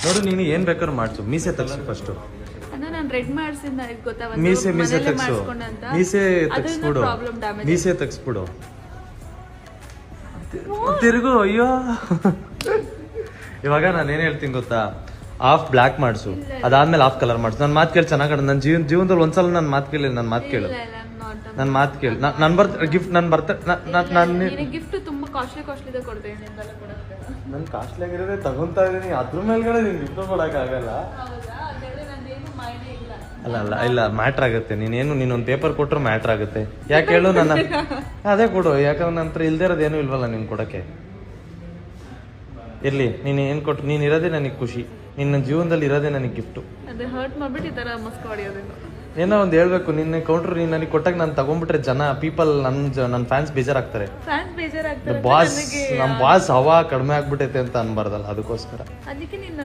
ನೋಡು ನೀನು ಏನ್ ಬೇಕಾದ್ರೂ ಮಾಡ್ಸು, ಮೀಸೆ ತಗ್ಸು ಫಸ್ಟ್. ನಾನು ರೆಡ್ ಮಾಡ್ಸಿಂದ ಗೊತ್ತಾ, ಮೀಸೆ ತಗ್ಸು, ಮೀಸೆ ತಗ್ಸ್ಬಿಡು, ಮೀಸೆ ತಗ್ಸ್ಬಿಡು. ತಿರುಗು. ಅಯ್ಯೋ ಇವಾಗ ನಾನು ಏನ್ ಹೇಳ್ತೀನಿ ಗೊತ್ತಾ, ಹಾಫ್ ಬ್ಲಾಕ್ ಮಾಡ್ಸು, ಅದಾದ್ಮೇಲೆ ಹಾಫ್ ಕಲರ್ ಮಾಡ್ಸು. ನನ್ನ ಮಾತು ಕೇಳಿ ಚೆನ್ನಾಗಿ. ನನ್ನ ಜೀವನದಲ್ಲಿ ಒಂದ್ಸಲ ನನ್ನ ಮಾತು ಕೇಳಿ, ನನ್ನ ಮಾತು ಕೇಳು, ನನ್ನ ಮಾತು ಕೇಳಿ. ಗಿಫ್ಟ್ ನನ್ನ ಗಿಫ್ಟ್ ತುಂಬಾ ಕಾಸ್ಟ್ಲಿ ಕೊಡ್ತೇನೆ. ನನ್ ಕಾಸ್ಟ್ಲಿ ಆಗಿರೋದೇ ತಗೊಂತಾ ಇದೀನಿ, ಅದ್ರ ಮೇಲ್ಗಡೆ ನಿನ್ ಗಿಫ್ಟ್ ಕೊಡಕ್ ಆಗಲ್ಲ. ಇಲ್ಲ ಮ್ಯಾಟ್ರ್ ಆಗುತ್ತೆ. ನೀನೊಂದು ಪೇಪರ್ ಕೊಟ್ರು ಮ್ಯಾಟ್ರ್ ಆಗುತ್ತೆ. ಯಾಕೆ ಹೇಳು, ನನ್ನ ಅದೇ ಕೊಡು. ಯಾಕಂದ್ರೆ ನಂತರ ಇಲ್ದೇ ಇರೋದೇನು ಇಲ್ವಲ್ಲ ನಿನ್ ಕೊಡಕ್ಕೆ. ಇರ್ಲಿ, ನೀನ್ ಏನ್ ಕೊಟ್ಟು, ನೀನ್ ಇರೋದೇ ನನಗೆ ಖುಷಿ, ನಿನ್ನ ಜೀವನದಲ್ಲಿ ಇರೋದೇ ನನಗೆ ಗಿಫ್ಟು. ಏನೋ ಒಂದು ಹೇಳ್ಬೇಕು. ನಿನ್ನ ಕೌಂಟ್ರ್ ನೀನ್ ನನಗೆ ಕೊಟ್ಟಾಗ ನಾನು ತಗೊಂಡ್ಬಿಟ್ರೆ ಪೀಪಲ್ ನನ್ನ ಫ್ಯಾನ್ಸ್ ಬೇಜಾರಾಗ್ತಾರೆ. ಬಾಸ್, ನಮ್ ಬಾಸ್ ಹವಾ ಕಡಿಮೆ ಆಗ್ಬಿಟ್ಟೈತೆ ಅಂತ ಅನ್ಬಾರ್ದಲ್ಲ, ಅದಕ್ಕೋಸ್ಕರ.